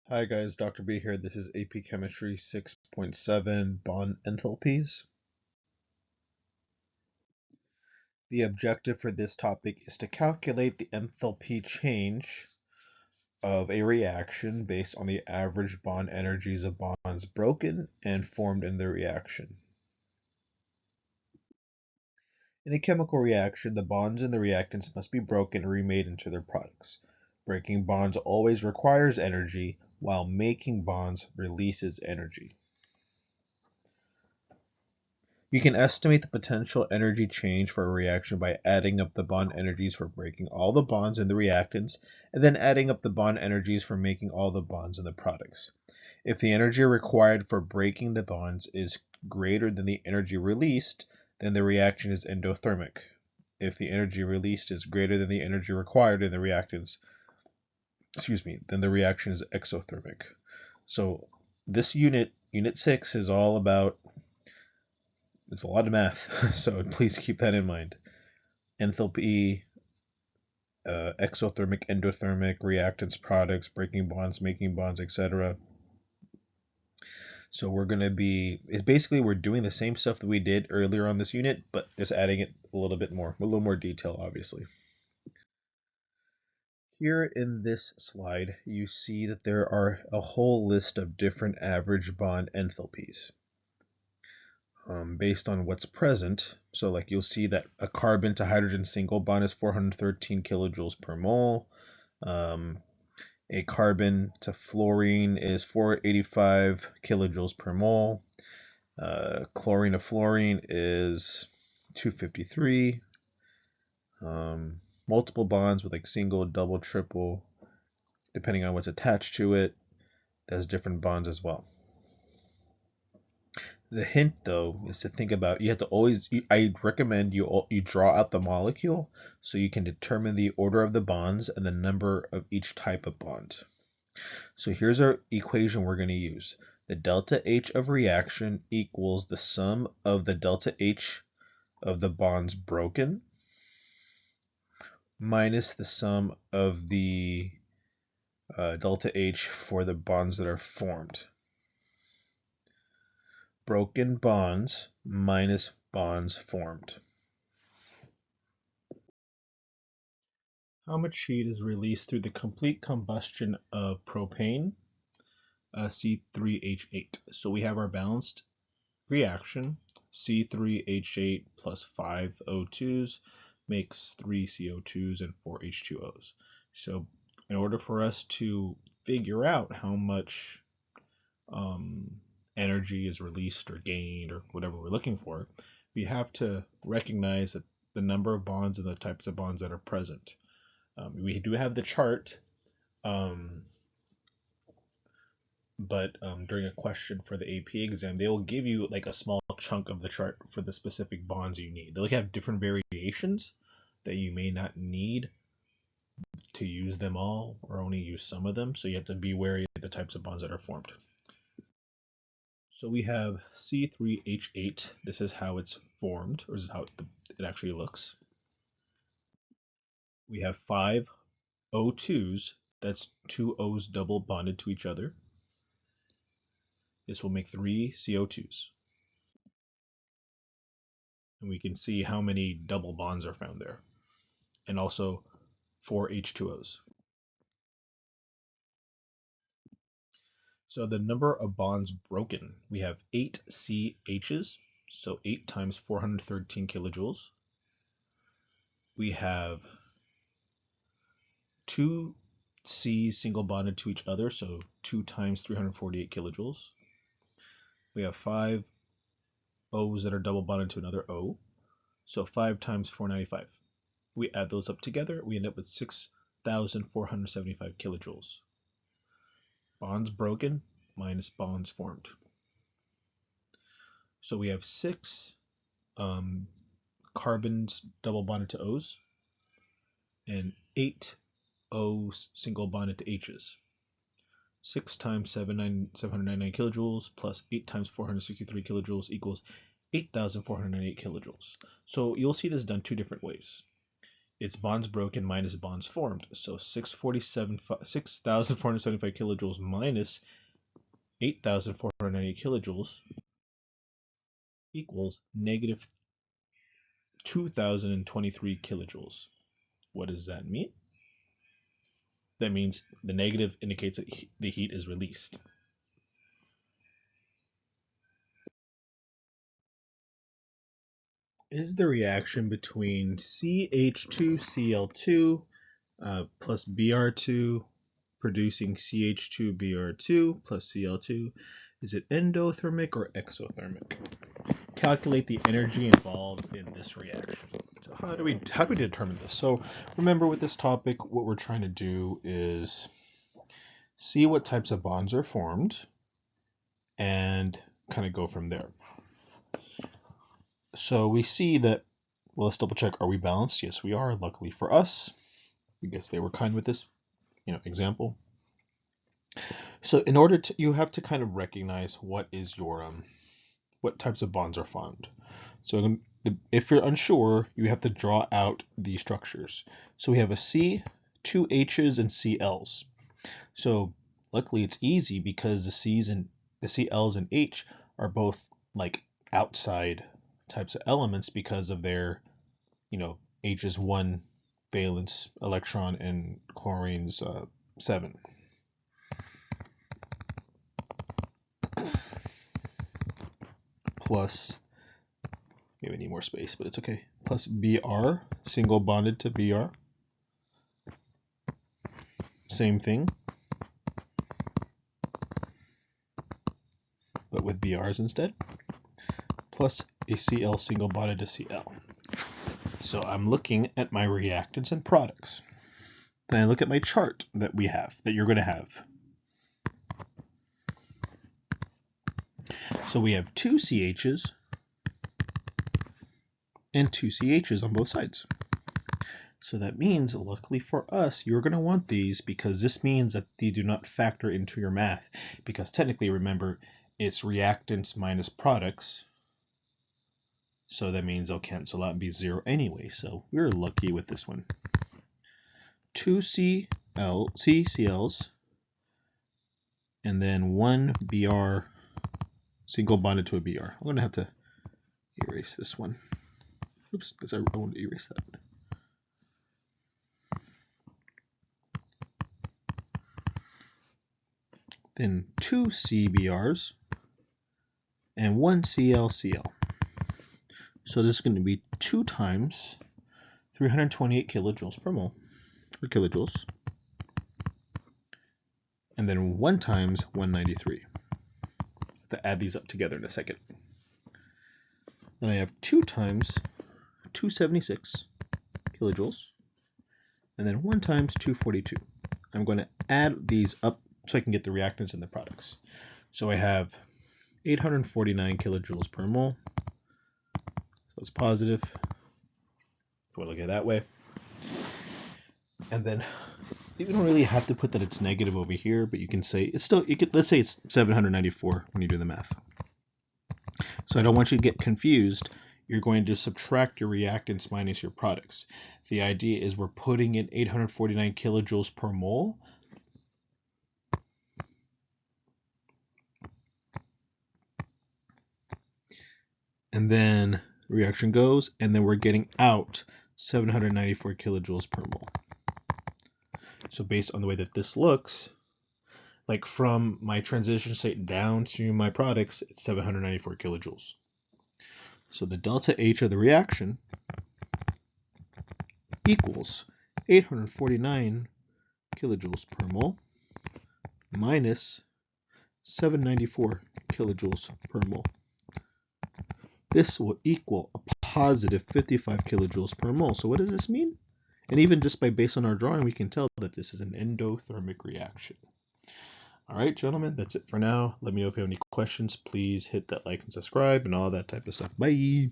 Hi guys, Dr. B here. This is AP Chemistry 6.7 bond enthalpies. The objective for this topic is to calculate the enthalpy change of a reaction based on the average bond energies of bonds broken and formed in the reaction. In a chemical reaction, the bonds in the reactants must be broken and remade into their products. Breaking bonds always requires energy, while making bonds releases energy. You can estimate the potential energy change for a reaction by adding up the bond energies for breaking all the bonds in the reactants, and then adding up the bond energies for making all the bonds in the products. If the energy required for breaking the bonds is greater than the energy released, then the reaction is endothermic. If the energy released is greater than the energy required in the reactants, then the reaction is exothermic. So this unit 6, is all about, it's a lot of math, so please keep that in mind. Enthalpy, exothermic, endothermic, reactants, products, breaking bonds, making bonds, etc. So it's basically we're doing the same stuff that we did earlier on this unit, but just adding it a little more detail, obviously. Here in this slide, you see that there are a whole list of different average bond enthalpies. Based on what's present. So like you'll see that a carbon to hydrogen single bond is 413 kilojoules per mole. A carbon to fluorine is 485 kilojoules per mole. Chlorine to fluorine is 253. Multiple bonds with like single, double, triple, depending on what's attached to it, there's different bonds as well. The hint, though, is to think about, you have to always, I recommend you draw out the molecule so you can determine the order of the bonds and the number of each type of bond. So here's our equation we're going to use. The delta H of reaction equals the sum of the delta H of the bonds broken minus the sum of the delta H for the bonds that are formed. Broken bonds minus bonds formed. How much heat is released through the complete combustion of propane, C3H8? So we have our balanced reaction. C3H8 plus 5 O2s makes 3 CO2s and 4 H2Os. So in order for us to figure out how much energy is released or gained or whatever we're looking for, we have to recognize that the number of bonds and the types of bonds that are present. We do have the chart, but during a question for the AP exam, they will give you like a small chunk of the chart for the specific bonds you need. They'll have different variations that you may not need to use them all or only use some of them, so you have to be wary of the types of bonds that are formed. So we have C3H8. This is how it's formed, or this is how it actually looks. We have 5 O2s. That's 2 O's double bonded to each other. This will make 3 CO2s. And we can see how many double bonds are found there. And also 4 H2Os. So the number of bonds broken, we have 8 CHs, so 8 times 413 kilojoules. We have 2 C's single bonded to each other, so 2 times 348 kilojoules. We have 5 O's that are double bonded to another O, so 5 times 495. We add those up together, we end up with 6,475 kilojoules. Bonds broken minus bonds formed. So we have 6 carbons double bonded to O's and 8 O's single bonded to H's. 6 times 799 kilojoules plus 8 times 463 kilojoules equals 8,498 kilojoules. So you'll see this done two different ways. it's bonds broken minus bonds formed. So 6,475 kilojoules minus 8,490 kilojoules equals negative 2,023 kilojoules. What does that mean? That means the negative indicates that the heat is released. Is the reaction between CH2Cl2 plus Br2 producing CH2Br2 plus Cl2, is it endothermic or exothermic? Calculate the energy involved in this reaction. So how do we determine this? So remember, with this topic, what we're trying to do is see what types of bonds are formed and kind of go from there. So we see that, well, let's double check. Are we balanced? Yes, we are. Luckily for us, I guess they were kind with this, example. So in order to, you have to kind of recognize what is your what types of bonds are formed. So if you're unsure, you have to draw out these structures. So we have a C, two H's, and Cl's. So luckily it's easy because the C's and the Cl's and H are both like outside types of elements because of their, H is 1 valence electron and chlorine's 7. Plus, maybe I need more space, but it's okay. Plus Br, single bonded to Br. Same thing, but with Brs instead. Plus a Cl single bonded to Cl. So I'm looking at my reactants and products. Then I look at my chart that we have, that you're going to have. So we have two CHs and two CHs on both sides. So that means, luckily for us, you're going to want these because this means that they do not factor into your math. Because technically, remember, it's reactants minus products. So that means they'll cancel out and be 0 anyway. So we're lucky with this one. Two CCLs and then one Br single bonded to a Br. I'm going to have to erase this one. Oops, because I want to erase that. Then two CBRs and one ClCl. So this is going to be 2 times 328 kilojoules per mole, or kilojoules, and then 1 times 193. I have to add these up together in a second. Then I have 2 times 276 kilojoules, and then 1 times 242. I'm going to add these up so I can get the reactants and the products. So I have 849 kilojoules per mole. So it's positive. If we look at it that way. And then you don't really have to put that it's negative over here, but you can say it's still, let's say it's 794 when you do the math. So I don't want you to get confused. You're going to subtract your reactants minus your products. The idea is we're putting in 849 kilojoules per mole. And then reaction goes, and then we're getting out 794 kilojoules per mole. So based on the way that this looks, like from my transition state down to my products, it's 794 kilojoules. So the delta H of the reaction equals 849 kilojoules per mole minus 794 kilojoules per mole. This will equal a positive 55 kilojoules per mole. So what does this mean? And even just based on our drawing, we can tell that this is an endothermic reaction. All right, gentlemen, that's it for now. Let me know if you have any questions. Please hit that like and subscribe and all that type of stuff. Bye.